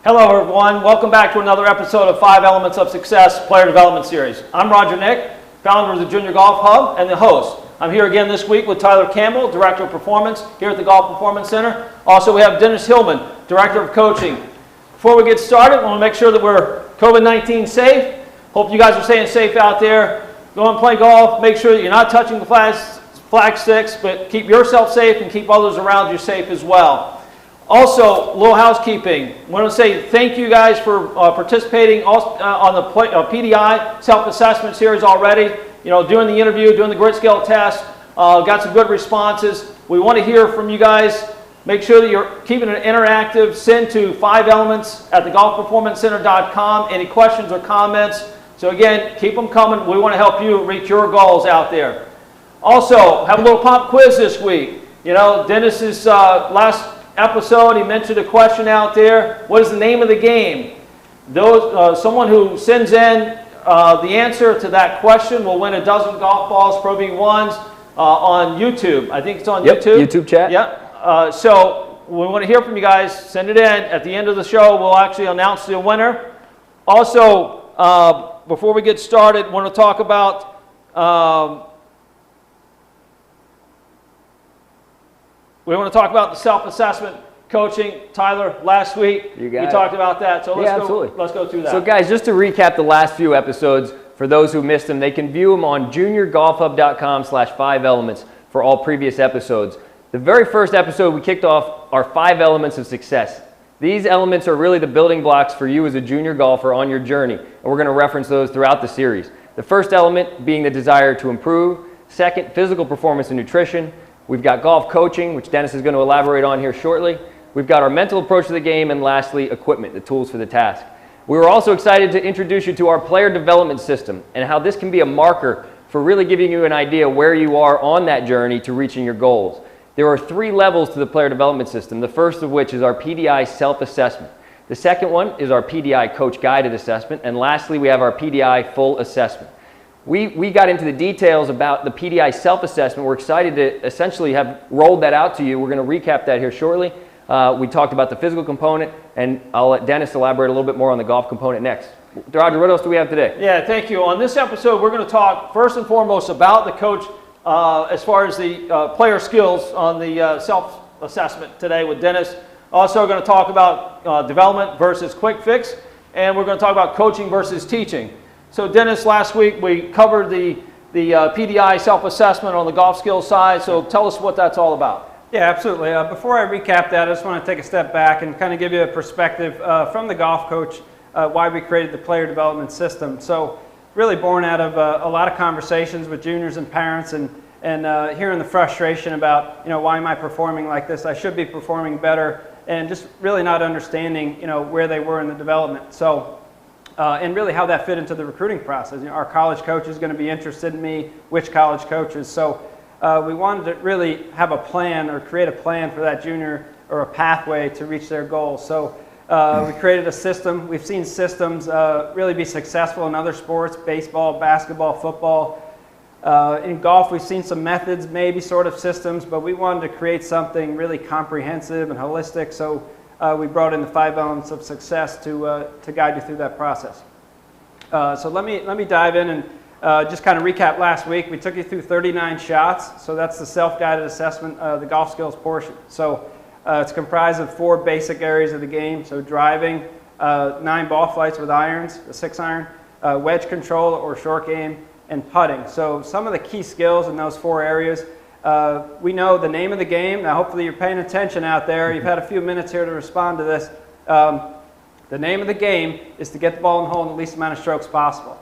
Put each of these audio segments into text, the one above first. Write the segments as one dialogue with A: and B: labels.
A: Hello everyone, welcome back to another episode of 5 Elements of Success Player Development Series. I'm Roger Knick, founder of the Junior Golf Hub and the host. I'm here again this week with Tyler Campbell, Director of Performance here at the Golf Performance Center. Also we have Dennis Hillman, Director of Coaching. Before we get started, I want to make sure that we're COVID-19 safe. Hope you guys are staying safe out there. Go and play golf, make sure that you're not touching the flag sticks, but keep yourself safe and keep others around you safe as well. Also, a little housekeeping. I want to say thank you guys for participating on the PDI self-assessment series already. You know, doing the interview, doing the grit scale test, got some good responses. We want to hear from you guys. Make sure that you're keeping it interactive. Send to 5elements@thegolfperformancecenter.com. Any questions or comments. So again, keep them coming. We want to help you reach your goals out there. Also, have a little pop quiz this week. You know, Dennis's last episode, he mentioned a question out there. What is the name of the game? Someone who sends in the answer to that question will win a dozen golf balls, Pro V1s, on YouTube. I think it's on YouTube.
B: YouTube chat.
A: Yeah. So we want to hear from you guys. Send it in. At the end of the show, we'll actually announce the winner. Also, before we get started, I want to talk about the self-assessment coaching. Tyler, last week we talked about that, so let's go through that.
B: So guys, just to recap the last few episodes, for those who missed them, they can view them on juniorgolfhub.com/5elements for all previous episodes. The very first episode we kicked off our 5 elements of success. These elements are really the building blocks for you as a junior golfer on your journey, and we're going to reference those throughout the series. The first element being the desire to improve. Second, physical performance and nutrition. We've got golf coaching, which Dennis is going to elaborate on here shortly. We've got our mental approach to the game, and lastly, equipment, the tools for the task. We were also excited to introduce you to our player development system and how this can be a marker for really giving you an idea where you are on that journey to reaching your goals. There are 3 levels to the player development system, the first of which is our PDI self-assessment. The second one is our PDI coach guided assessment, and lastly, we have our PDI full assessment. We got into the details about the PDI self-assessment. We're excited to essentially have rolled that out to you. We're going to recap that here shortly. We talked about the physical component, and I'll let Dennis elaborate a little bit more on the golf component next. Roger, what else do we have today?
A: Yeah, thank you. On this episode, we're going to talk first and foremost about the coach as far as the player skills on the self-assessment today with Dennis. Also going to talk about development versus quick fix, and we're going to talk about coaching versus teaching. So Dennis, last week we covered the PDI self-assessment on the golf skills side, so tell us what that's all about.
C: Yeah, absolutely. Before I recap that, I just want to take a step back and kind of give you a perspective from the golf coach why we created the player development system. So really born out of a lot of conversations with juniors and parents and hearing the frustration about, you know, why am I performing like this? I should be performing better, and just really not understanding, you know, where they were in the development. So and really how that fit into the recruiting process. You know, our college coach is going to be interested in me, which college coaches. So we wanted to really have a plan or create a plan for that junior or a pathway to reach their goals. So we created a system. We've seen systems really be successful in other sports, baseball, basketball, football. In golf, we've seen some methods, maybe sort of systems, but we wanted to create something really comprehensive and holistic. So we brought in the 5 elements of success to guide you through that process. So let me dive in and just kind of recap last week. We took you through 39 shots. So that's the self-guided assessment, the golf skills portion. So it's comprised of 4 basic areas of the game. So driving, 9 ball flights with irons, a 6-iron, wedge control or short game, and putting. So some of the key skills in those 4 areas. We know the name of the game. Now hopefully you're paying attention out there. You've had a few minutes here to respond to this. The name of the game is to get the ball in the hole in the least amount of strokes possible.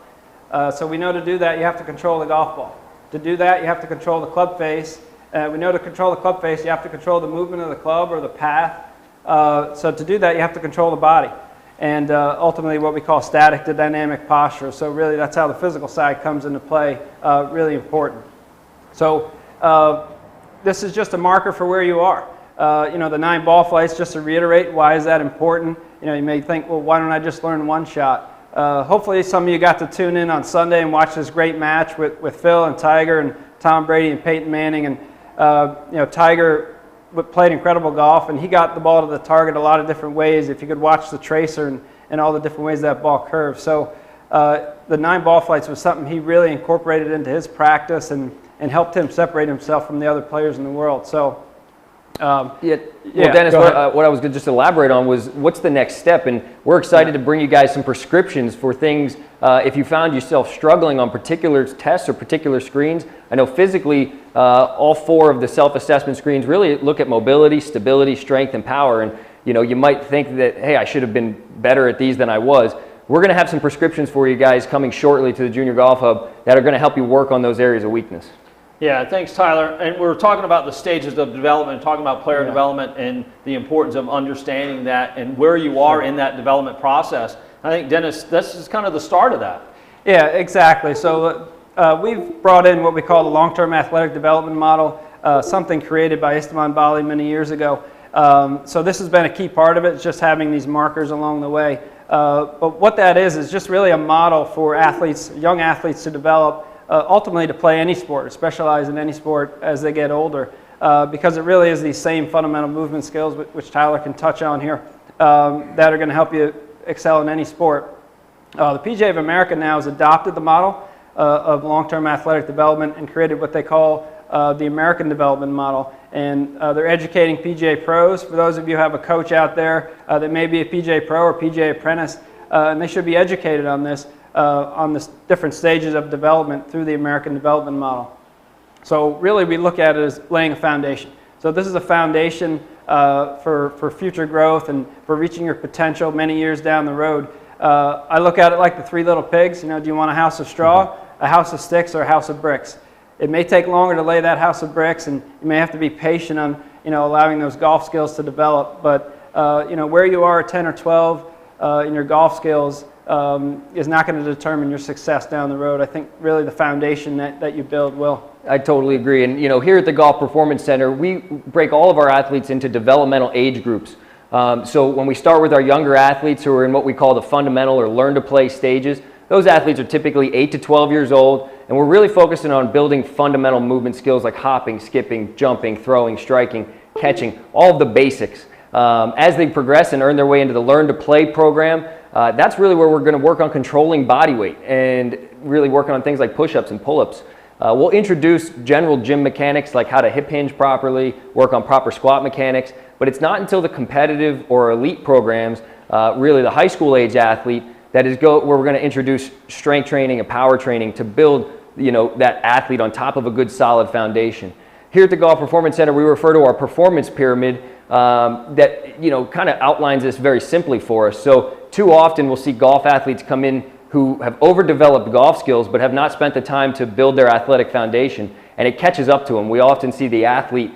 C: So we know to do that you have to control the golf ball. To do that you have to control the club face. We know to control the club face you have to control the movement of the club or the path. So to do that you have to control the body. And ultimately what we call static to dynamic posture. So really that's how the physical side comes into play, really important. So this is just a marker for where you are. You know, the 9 ball flights, just to reiterate, why is that important? You know, you may think, well, why don't I just learn 1 shot? Hopefully some of you got to tune in on Sunday and watch this great match with Phil and Tiger and Tom Brady and Peyton Manning. And you know, Tiger played incredible golf, and he got the ball to the target a lot of different ways. If you could watch the tracer and all the different ways that ball curved. So the 9 ball flights was something he really incorporated into his practice and helped him separate himself from the other players in the world. So
B: Well, Dennis, what I was going to just elaborate on was what's the next step, and we're excited to bring you guys some prescriptions for things if you found yourself struggling on particular tests or particular screens. I know physically all 4 of the self-assessment screens really look at mobility, stability, strength, and power, and you might think that, hey, I should have been better at these than I was. We're going to have some prescriptions for you guys coming shortly to the Junior Golf Hub that are going to help you work on those areas of weakness.
A: Yeah, thanks, Tyler. And we're talking about the stages of development, talking about player development and the importance of understanding that and where you are in that development process. I think, Dennis, this is kind of the start of that.
C: Yeah, exactly. So we've brought in what we call the long-term athletic development model, something created by Esteban Bali many years ago. So this has been a key part of it, it's just having these markers along the way. But what that is just really a model for athletes, young athletes to develop, ultimately to play any sport or specialize in any sport as they get older, because it really is these same fundamental movement skills, which Tyler can touch on here, that are going to help you excel in any sport. The PGA of America now has adopted the model of long-term athletic development and created what they call the American development model. And they're educating PGA pros. For those of you who have a coach out there that may be a PGA pro or PGA apprentice, and they should be educated on this, on the different stages of development through the American development model. So really we look at it as laying a foundation. So this is a foundation for future growth and for reaching your potential many years down the road. I look at it like the 3 little pigs. Do you want a house of straw, a house of sticks, or a house of bricks? It may take longer to lay that house of bricks, and you may have to be patient on allowing those golf skills to develop. But where you are at 10 or 12 in your golf skills is not going to determine your success down the road. I think really the foundation that you build will.
B: I totally agree. And here at the Golf Performance Center, we break all of our athletes into developmental age groups. So when we start with our younger athletes who are in what we call the fundamental or learn to play stages, those athletes are typically 8 to 12 years old, and we're really focusing on building fundamental movement skills like hopping, skipping, jumping, throwing, striking, catching, all of the basics. As they progress and earn their way into the Learn to Play program, that's really where we're going to work on controlling body weight and really working on things like push-ups and pull-ups. We'll introduce general gym mechanics like how to hip hinge properly, work on proper squat mechanics, but it's not until the competitive or elite programs, really the high school age athlete, that is where we're going to introduce strength training and power training to build that athlete on top of a good solid foundation. Here at the Golf Performance Center, we refer to our performance pyramid that kind of outlines this very simply for us. So too often we'll see golf athletes come in who have overdeveloped golf skills but have not spent the time to build their athletic foundation, and it catches up to them. We often see the athlete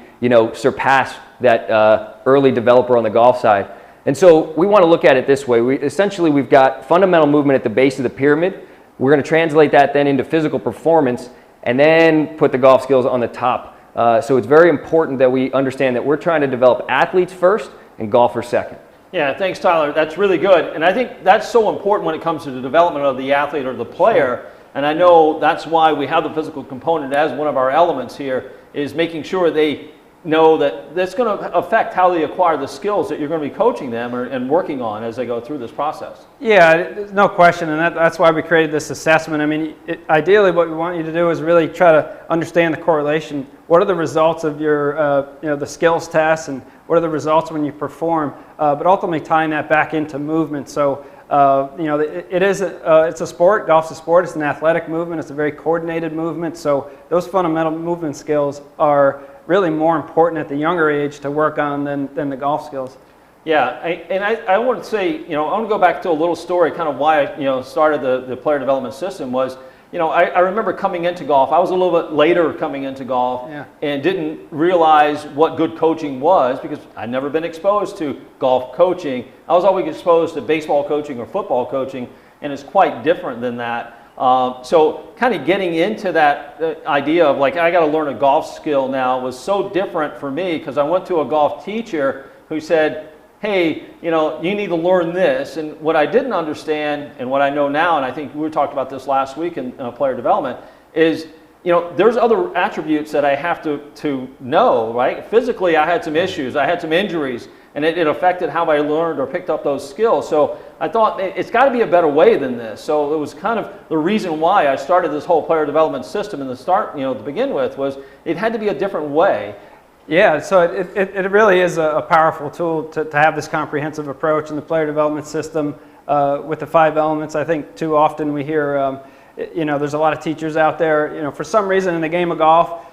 B: surpass that early developer on the golf side. And so we want to look at it this way. We've got fundamental movement at the base of the pyramid. We're going to translate that then into physical performance and then put the golf skills on the top. So it's very important that we understand that we're trying to develop athletes first and golfers second.
A: Yeah, thanks, Tyler. That's really good. And I think that's so important when it comes to the development of the athlete or the player. And I know that's why we have the physical component as one of our elements here, is making sure they know that that's going to affect how they acquire the skills that you're going to be coaching them and working on as they go through this process.
C: Yeah, no question, and that's why we created this assessment. I mean, ideally what we want you to do is really try to understand the correlation. What are the results of your, the skills tests, and what are the results when you perform, but ultimately tying that back into movement. So, it's a sport, golf's a sport, it's an athletic movement, it's a very coordinated movement, so those fundamental movement skills are really more important at the younger age to work on than the golf skills.
A: Yeah, I want to say, I want to go back to a little story, kind of why I, started the player development system was, I remember coming into golf. I was a little bit later coming into golf and didn't realize what good coaching was because I'd never been exposed to golf coaching. I was always exposed to baseball coaching or football coaching, and it's quite different than that. So kind of getting into that idea of like, I got to learn a golf skill now was so different for me because I went to a golf teacher who said, hey, you need to learn this. And what I didn't understand and what I know now, and I think we talked about this last week in player development, is there's other attributes that I have to know, right? Physically, I had some issues. I had some injuries, and it affected how I learned or picked up those skills. So I thought it's got to be a better way than this. So it was kind of the reason why I started this whole player development system in the start, to begin with, was it had to be a different way.
C: Yeah, so it really is a powerful tool to have this comprehensive approach in the player development system with the 5 elements. I think too often we hear, there's a lot of teachers out there, for some reason in the game of golf,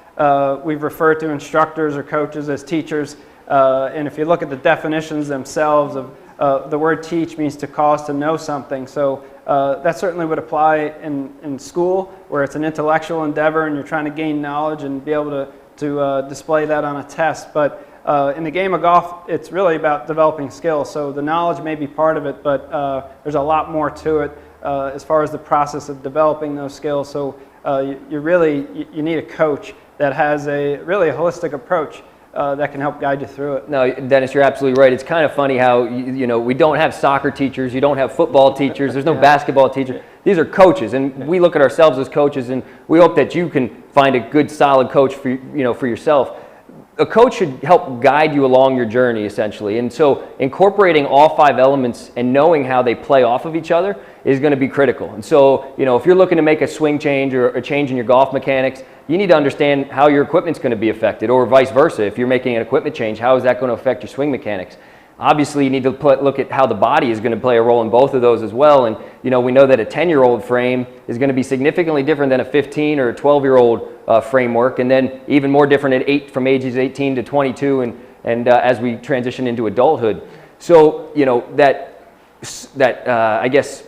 C: we've referred to instructors or coaches as teachers. And if you look at the definitions themselves of the word teach means to cause to know something. So that certainly would apply in school, where it's an intellectual endeavor and you're trying to gain knowledge and be able to display that on a test. But in the game of golf, it's really about developing skills. So the knowledge may be part of it, but there's a lot more to it as far as the process of developing those skills. So you need a coach that has a holistic approach that can help guide you through it.
B: No, Dennis, you're absolutely right. It's kind of funny how we don't have soccer teachers, you don't have football teachers, there's no basketball teacher. These are coaches, and we look at ourselves as coaches, and we hope that you can find a good, solid coach for for yourself. A coach should help guide you along your journey, essentially. And so incorporating all 5 elements and knowing how they play off of each other is going to be critical. And so, if you're looking to make a swing change or a change in your golf mechanics, you need to understand how your equipment's going to be affected, or vice versa. If you're making an equipment change, how is that going to affect your swing mechanics? Obviously, you need to look at how the body is going to play a role in both of those as well. And, we know that a 10-year-old frame is going to be significantly different than a 15 or a 12-year-old framework, and then even more different from ages 18 to 22 and as we transition into adulthood. So, I guess,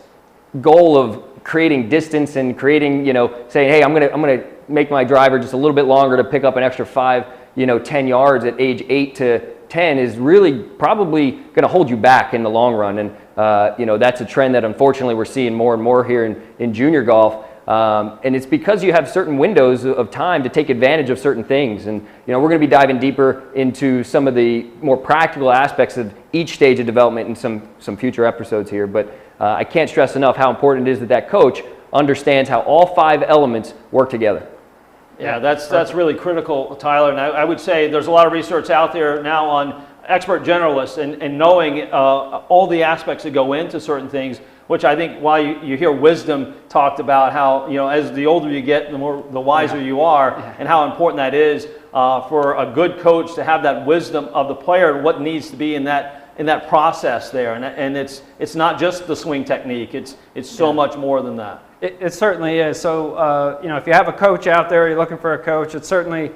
B: goal of creating distance and creating, saying, hey, I'm going to make my driver just a little bit longer to pick up an extra 10 yards at age 8 to 10 is really probably going to hold you back in the long run. And, that's a trend that unfortunately we're seeing more and more here in junior golf. And it's because you have certain windows of time to take advantage of certain things. And, we're going to be diving deeper into some of the more practical aspects of each stage of development in some future episodes here. But I can't stress enough how important it is that coach understands how all 5 elements work together.
A: Yeah, that's really critical, Tyler. And I would say there's a lot of research out there now on expert generalists and knowing all the aspects that go into certain things, which I think while you hear wisdom talked about how, as the older you get, the wiser you are, and how important that is for a good coach to have that wisdom of the player and what needs to be in that process there. And it's not just the swing technique, it's so much more than that.
C: It certainly is. So, if you have a coach out there, you're looking for a coach, it's certainly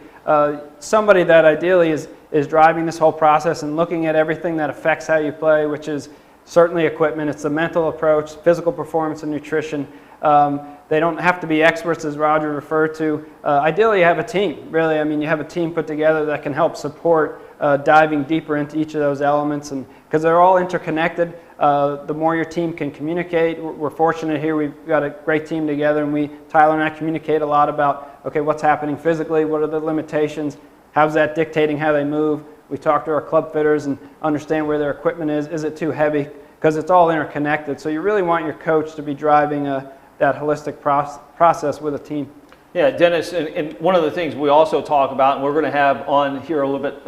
C: somebody that ideally is driving this whole process and looking at everything that affects how you play, which is certainly equipment. It's the mental approach, physical performance, and nutrition. They don't have to be experts, as Roger referred to. Ideally, you have a team, really. I mean, you have a team put together that can help support diving deeper into each of those elements, and because they're all interconnected. The more your team can communicate, we're fortunate here, we've got a great team together, and Tyler and I communicate a lot about, okay, what's happening physically, what are the limitations, how's that dictating how they move. We talk to our club fitters and understand where their equipment is it too heavy, because it's all interconnected. So you really want your coach to be driving that holistic process with a team.
A: Yeah, Dennis, and one of the things we also talk about, and we're going to have on here a little bit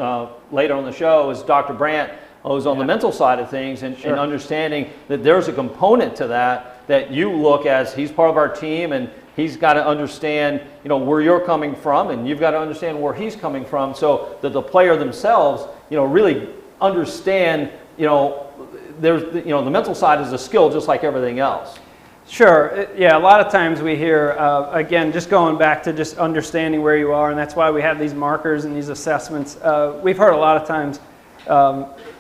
A: later on the show, is Dr. Brant, who's on the mental side of things, and understanding that there's a component to that you look as he's part of our team, and he's got to understand, where you're coming from, and you've got to understand where he's coming from, so that the player themselves, really understand, there's, the mental side is a skill just like everything else.
C: Sure. Yeah, a lot of times we hear, again, just going back to just understanding where you are, and that's why we have these markers and these assessments. We've heard a lot of times,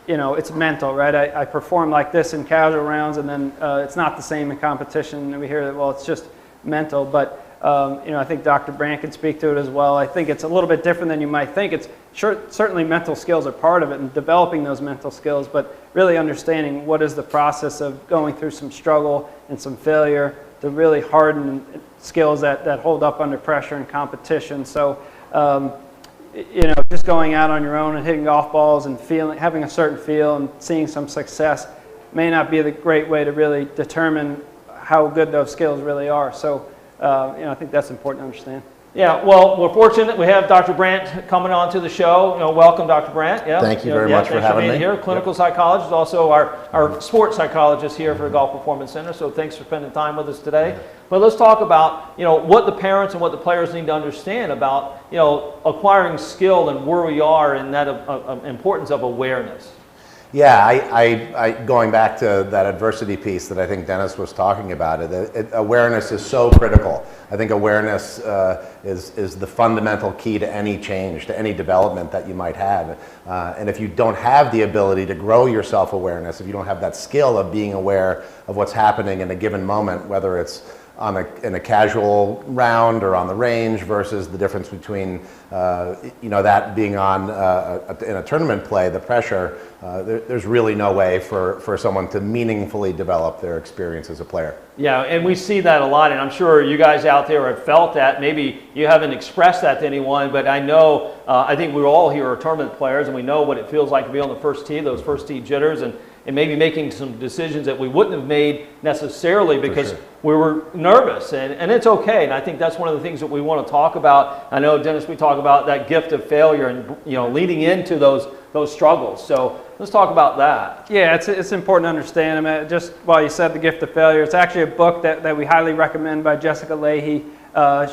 C: it's mental, right? I perform like this in casual rounds, and then it's not the same in competition. And we hear that, well, it's just mental. But, I think Dr. Brant can speak to it as well. I think it's a little bit different than you might think. It's certainly mental skills are part of it, and developing those mental skills, but really understanding what is the process of going through some struggle and some failure to really harden skills that hold up under pressure and competition. So, just going out on your own and hitting golf balls and having a certain feel and seeing some success may not be the great way to really determine how good those skills really are. So, I think that's important to understand.
A: Yeah, well, we're fortunate we have Dr. Brant coming on to the show. Welcome, Dr. Brant. Yeah.
D: Thank you very much for having me.
A: Here, clinical psychologist, also our sports psychologist here for the Golf Performance Center. So thanks for spending time with us today. But let's talk about what the parents and what the players need to understand about acquiring skill and where we are in that importance of awareness.
D: Yeah, I going back to that adversity piece that I think Dennis was talking about, awareness is so critical. I think awareness is the fundamental key to any change, to any development that you might have. And if you don't have the ability to grow your self-awareness, if you don't have that skill of being aware of what's happening in a given moment, whether it's in a casual round or on the range versus the difference between that being on in a tournament play, the pressure, there's really no way for someone to meaningfully develop their experience as a player.
A: Yeah, and we see that a lot, and I'm sure you guys out there have felt that. Maybe you haven't expressed that to anyone, but I know, I think we all here are tournament players, and we know what it feels like to be on the first tee, those first tee jitters, and maybe making some decisions that we wouldn't have made necessarily because we were nervous, and it's okay. And I think that's one of the things that we want to talk about. I know, Dennis, we talk about that gift of failure and leading into those struggles. So let's talk about that.
C: Yeah, it's important to understand. I mean, just while you said the gift of failure, it's actually a book that we highly recommend by Jessica Leahy.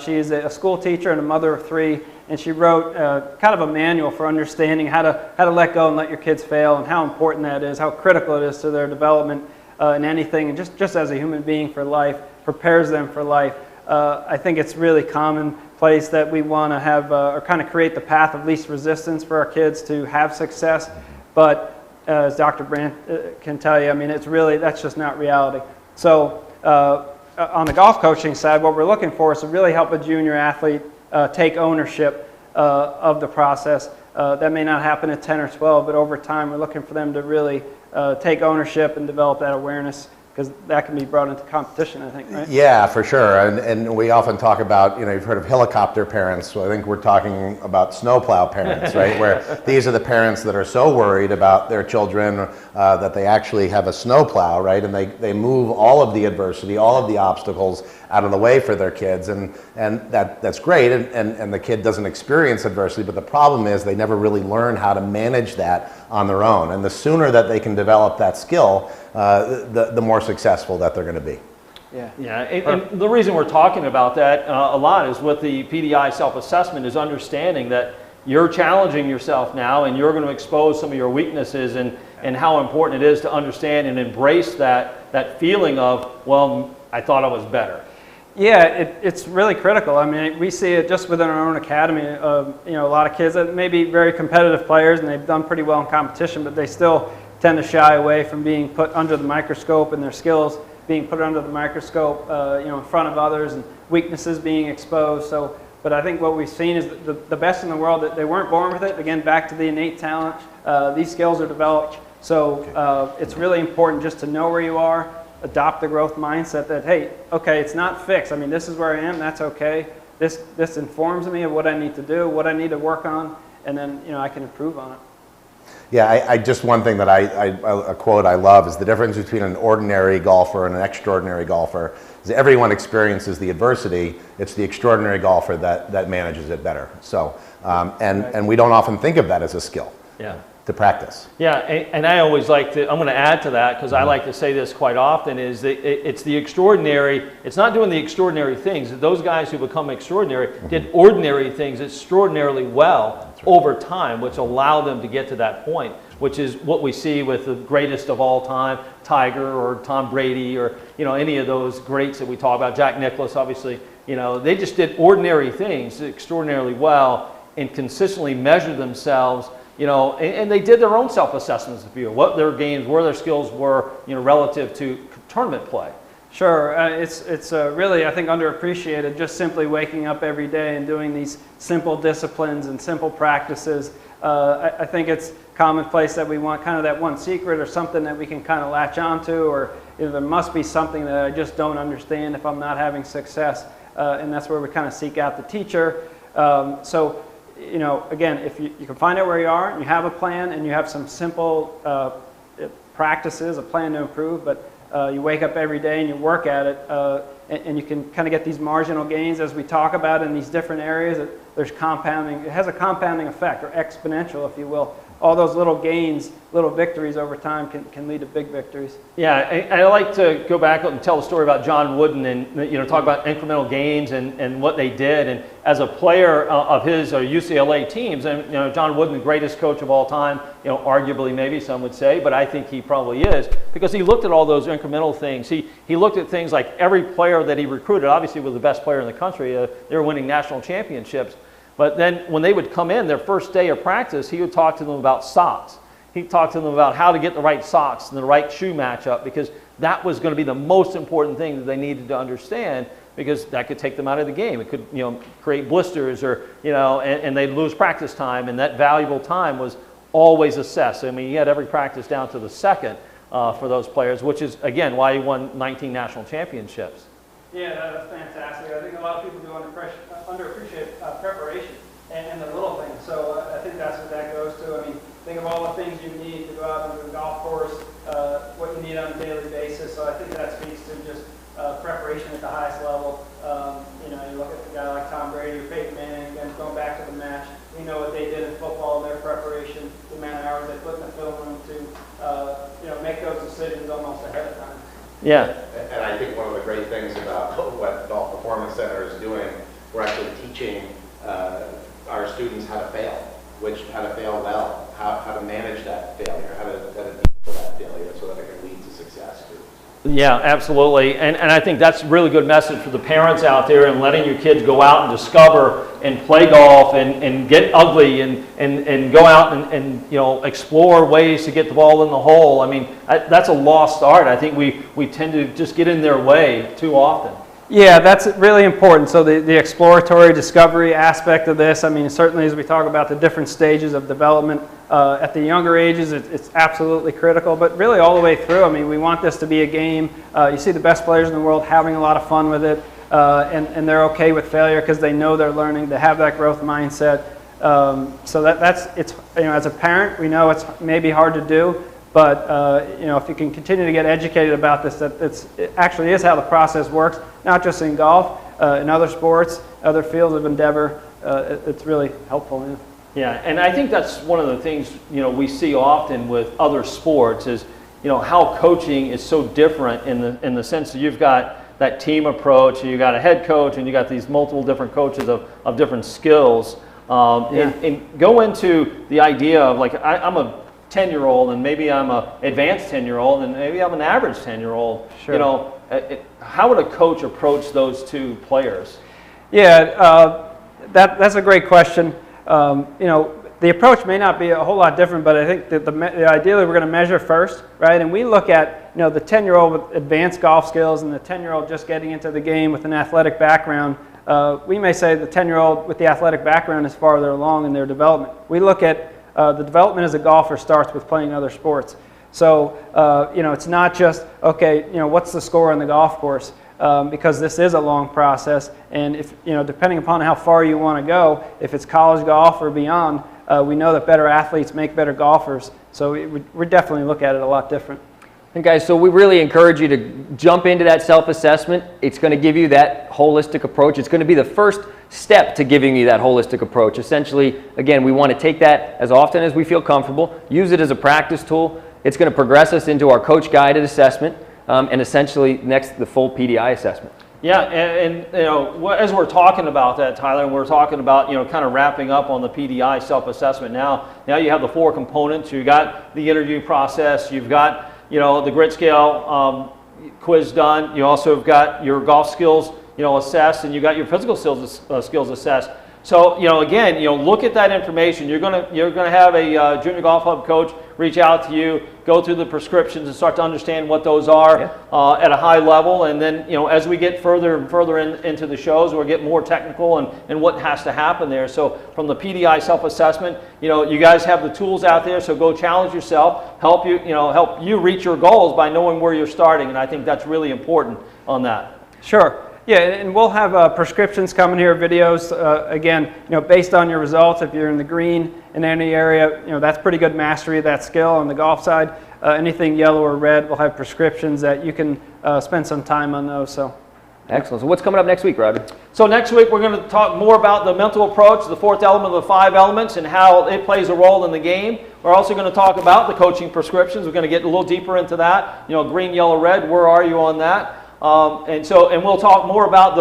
C: She is a school teacher and a mother of 3. And she wrote kind of a manual for understanding how to let go and let your kids fail, and how important that is, how critical it is to their development in anything, and just as a human being for life, prepares them for life. I think it's really commonplace that we want to have or kind of create the path of least resistance for our kids to have success. But as Dr. Brant can tell you, I mean, that's just not reality. So on the golf coaching side, what we're looking for is to really help a junior athlete take ownership of the process. That may not happen at 10 or 12, but over time we're looking for them to really take ownership and develop that awareness, because that can be brought into competition, I think, right?
D: Yeah, for sure. And we often talk about, you've heard of helicopter parents, so I think we're talking about snowplow parents, right? Where these are the parents that are so worried about their children that they actually have a snowplow, right? And they move all of the adversity, all of the obstacles out of the way for their kids, and that's great, and the kid doesn't experience adversity, but the problem is they never really learn how to manage that on their own. And the sooner that they can develop that skill, the more successful that they're going to be.
A: Yeah, and the reason we're talking about that a lot is with the PDI self-assessment is understanding that you're challenging yourself now, and you're going to expose some of your weaknesses, and how important it is to understand and embrace that feeling of, well, I thought I was better.
C: Yeah, it's really critical. I mean, we see it just within our own academy. A lot of kids that may be very competitive players, and they've done pretty well in competition, but they still tend to shy away from being put under the microscope, and their skills being put under the microscope, in front of others, and weaknesses being exposed. So, but I think what we've seen is the best in the world, that they weren't born with it. Again, back to the innate talent. These skills are developed. So it's really important just to know where you are, adopt the growth mindset that, hey, okay, it's not fixed. I mean, this is where I am. That's okay. This informs me of what I need to do, what I need to work on, and then I can improve on it.
D: Yeah, I just one thing that a quote I love is the difference between an ordinary golfer and an extraordinary golfer is everyone experiences the adversity. It's the extraordinary golfer that manages it better. So, and we don't often think of that as a skill.
A: Yeah.
D: To practice.
A: Yeah, and I always like to, I'm going to add to that, because I like to say this quite often, is that it's the extraordinary, it's not doing the extraordinary things. Those guys who become extraordinary did ordinary things extraordinarily well over time, which allowed them to get to that point, which is what we see with the greatest of all time, Tiger or Tom Brady or any of those greats that we talk about, Jack Nicklaus, obviously. They just did ordinary things extraordinarily well and consistently measured themselves. And they did their own self-assessments of what their games, where their skills were, relative to tournament play.
C: Sure, it's really, I think, underappreciated, just simply waking up every day and doing these simple disciplines and simple practices. I think it's commonplace that we want kind of that one secret or something that we can kind of latch onto, or there must be something that I just don't understand if I'm not having success, and that's where we kind of seek out the teacher. Again, if you can find out where you are, and you have a plan, and you have some simple practices, a plan to improve, but you wake up every day and you work at it, and you can kind of get these marginal gains as we talk about in these different areas. There's compounding. It has a compounding effect, or exponential, if you will. All those little gains, little victories over time can lead to big victories.
A: Yeah, I like to go back and tell a story about John Wooden and talk about incremental gains and what they did. And as a player of his UCLA teams, and John Wooden, the greatest coach of all time, arguably maybe some would say, but I think he probably is, because he looked at all those incremental things. He looked at things like every player that he recruited, obviously was the best player in the country. They were winning national championships. But then when they would come in their first day of practice, he would talk to them about socks. He'd talk to them about how to get the right socks and the right shoe matchup, because that was going to be the most important thing that they needed to understand, because that could take them out of the game. It could create blisters, or and they'd lose practice time, and that valuable time was always assessed. I mean, he had every practice down to the second for those players, which is, again, why he won 19 national championships.
C: Yeah, that's fantastic. I think a lot of people do underappreciate preparation and the little things. So I think that's what that goes to. I mean, think of all the things you need to go out onto the golf course, what you need on a daily basis. So I think that speaks to just preparation at the highest level. You look at a guy like Tom Brady or Peyton Manning, again, going back to the match. We know what they did in football, their preparation, the amount of hours they put in the film room to make those decisions almost ahead of time.
A: Yeah.
D: And I think one of the great things about what Golf Performance Center is doing, we're actually teaching our students how to fail, how to fail well, how to manage that failure, how to deal with that failure so that it can lead to success too.
A: Yeah, absolutely. And I think that's a really good message for the parents out there, and letting your kids go out and discover and play golf and get ugly and go out and explore ways to get the ball in the hole. I mean, that's a lost art. I think we tend to just get in their way too often.
C: Yeah, that's really important. So the exploratory discovery aspect of this, I mean, certainly as we talk about the different stages of development, at the younger ages, it's absolutely critical, but really all the way through. I mean, we want this to be a game. You see the best players in the world having a lot of fun with it, and they're okay with failure because they know they're learning. They have that growth mindset. So it's as a parent, we know it's maybe hard to do, but if you can continue to get educated about this, that it actually is how the process works, not just in golf, in other sports, other fields of endeavor. It's really helpful. Yeah.
A: Yeah, and I think that's one of the things we see often with other sports is how coaching is so different in the sense that you've got that team approach, you got a head coach, and you got these multiple different coaches of different skills. And go into the idea of, like, I'm a 10-year-old, and maybe I'm an advanced 10-year-old, and maybe I'm an average 10-year-old.
C: Sure.
A: How would a coach approach those two players?
C: Yeah, that's a great question. The approach may not be a whole lot different, but I think that ideally we're going to measure first, right? And we look at the 10-year-old with advanced golf skills and the 10-year-old just getting into the game with an athletic background. We may say the 10-year-old with the athletic background is farther along in their development. We look at the development as a golfer starts with playing other sports. So it's not just what's the score on the golf course. Because this is a long process, and if depending upon how far you want to go, if it's college golf or beyond, we know that better athletes make better golfers. So we definitely look at it a lot different.
B: And guys, so we really encourage you to jump into that self-assessment. It's going to give you that holistic approach. It's going to be the first step to giving you that holistic approach. Essentially, again, we want to take that as often as we feel comfortable, use it as a practice tool. It's going to progress us into our coach-guided assessment. And essentially, next, the full PDI assessment.
A: Yeah, and as we're talking about that, Tyler, and we're talking about kind of wrapping up on the PDI self-assessment now you have the four components. You've got the interview process. You've got the grit scale quiz done. You also have got your golf skills assessed, and you got your physical skills assessed. So again, look at that information. You're gonna have a Junior Golf Hub coach reach out to you, go through the prescriptions, and start to understand what those are at a high level. And then as we get further and further into the shows, we'll get more technical and what has to happen there. So from the PDI self-assessment, you guys have the tools out there. So go challenge yourself, help you reach your goals by knowing where you're starting. And I think that's really important on that.
C: Sure. Yeah, and we'll have prescriptions coming here, videos, again, based on your results. If you're in the green in any area, that's pretty good mastery of that skill. On the golf side, anything yellow or red, we'll have prescriptions that you can spend some time on those. So
B: Excellent. So what's coming up next week, Roger?
A: So next week we're going to talk more about the mental approach, the fourth element of the 5 elements, and how it plays a role in the game. We're also going to talk about the coaching prescriptions. We're going to get a little deeper into that. Green, yellow, red. Where are you on that? And we'll talk more about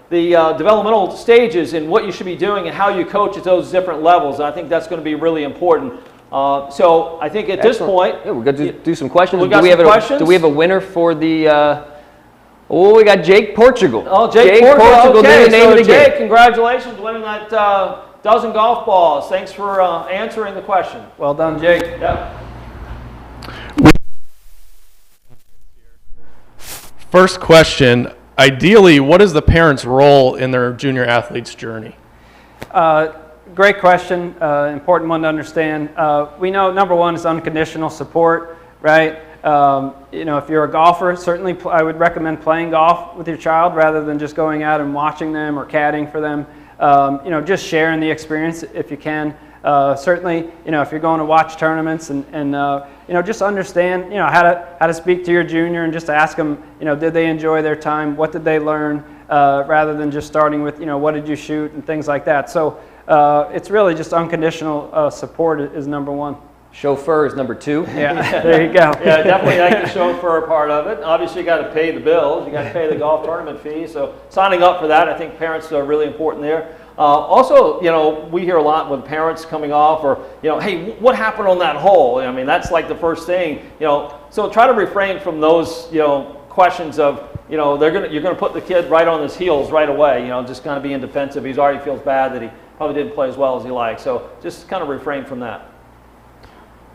A: the developmental stages and what you should be doing and how you coach at those different levels. And I think that's going to be really important. So I think at this point,
B: we're going to do some questions.
A: We got some questions.
B: Do we have a winner for the? We got Jake Portugal.
A: Oh, Jake Portugal. Okay,
B: so
A: Jake, congratulations winning that dozen golf balls. Thanks for answering the question.
C: Well done, Jake.
A: Yep.
E: First question, ideally, what is the parent's role in their junior athlete's journey?
C: Great question, important one to understand. We know number one is unconditional support, right? If you're a golfer, certainly I would recommend playing golf with your child rather than just going out and watching them or caddying for them. Just sharing the experience if you can. Certainly, if you're going to watch tournaments and just understand, how to speak to your junior and just ask them, did they enjoy their time? What did they learn? Rather than just starting with, what did you shoot and things like that. So it's really just unconditional support is number one.
B: Chauffeur is number 2.
C: Yeah, there you go.
A: Yeah, definitely like the chauffeur part of it. Obviously, you got to pay the bills. You got to pay the golf tournament fee. So signing up for that, I think parents are really important there. Also, we hear a lot with parents coming off or, hey, what happened on that hole? I mean, that's like the first thing, So try to refrain from those, questions of, you're going to put the kid right on his heels right away, just kind of being defensive. He already feels bad that he probably didn't play as well as he liked. So just kind of refrain from that.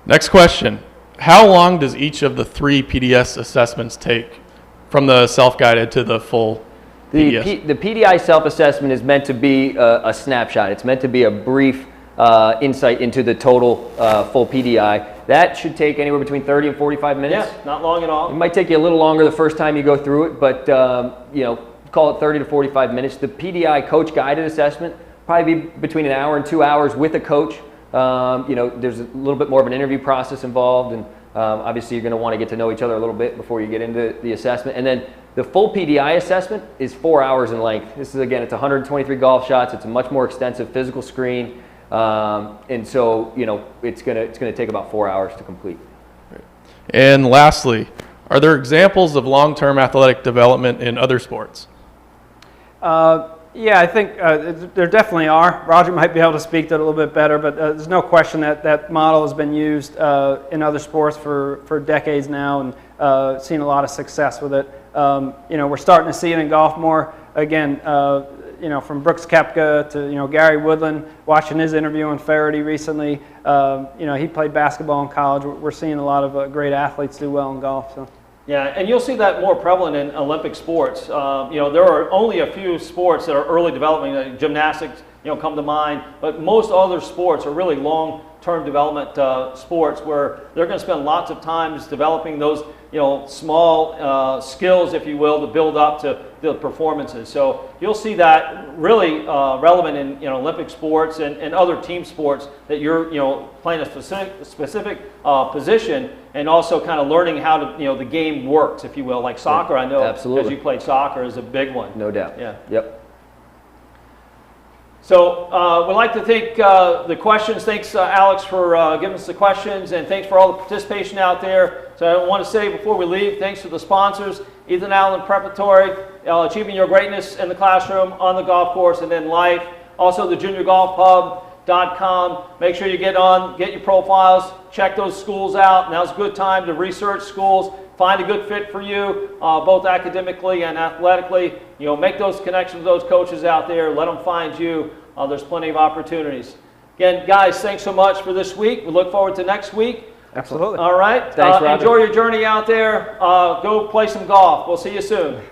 E: Next question, how long does each of the 3 PDS assessments take from the self-guided to the full PDS?
B: The PDI self-assessment is meant to be a snapshot. It's meant to be a brief insight into the total full PDI. That should take anywhere between 30 and 45 minutes.
A: Yeah, not long at all.
B: It might take you a little longer the first time you go through it, but call it 30 to 45 minutes. The PDI coach-guided assessment probably be between an hour and 2 hours with a coach. There's a little bit more of an interview process involved, and obviously you're going to want to get to know each other a little bit before you get into the assessment. And then the full PDI assessment is 4 hours in length. This is, again, it's 123 golf shots. It's a much more extensive physical screen, and so it's going to take about 4 hours to complete.
E: And lastly, are there examples of long-term athletic development in other sports?
C: Yeah, I think there definitely are. Roger might be able to speak to it a little bit better, but there's no question that model has been used in other sports for decades now and seen a lot of success with it. We're starting to see it in golf more. Again, from Brooks Koepka to Gary Woodland, watching his interview on Faraday recently. He played basketball in college. We're seeing a lot of great athletes do well in golf. So.
A: Yeah, and you'll see that more prevalent in Olympic sports. There are only a few sports that are early developing. Gymnastics, come to mind, but most other sports are really long-term development sports where they're going to spend lots of time just developing those, small skills, if you will, to build up to the performances. So you'll see that really relevant in Olympic sports and other team sports that you're playing a specific position. And also kind of learning how to, the game works, if you will. Like soccer, I know,
B: absolutely.
A: As you played soccer, is a big one.
B: No doubt.
A: Yeah.
B: Yep.
A: So we'd like to thank the questions. Thanks, Alex, for giving us the questions, and thanks for all the participation out there. So I want to say before we leave, thanks to the sponsors, Ethan Allen Preparatory, Achieving Your Greatness in the Classroom, on the golf course, and in life. Also the Junior Golf Hub.com. Make sure you get your profiles, check those schools out. Now's a good time to research schools, find a good fit for you, both academically and athletically. Make those connections with those coaches out there. Let them find you. There's plenty of opportunities. Again, guys, thanks so much for this week. We look forward to next week.
C: Absolutely.
A: All right.
B: Thanks, Roger.
A: Enjoy your journey out there. Go play some golf. We'll see you soon.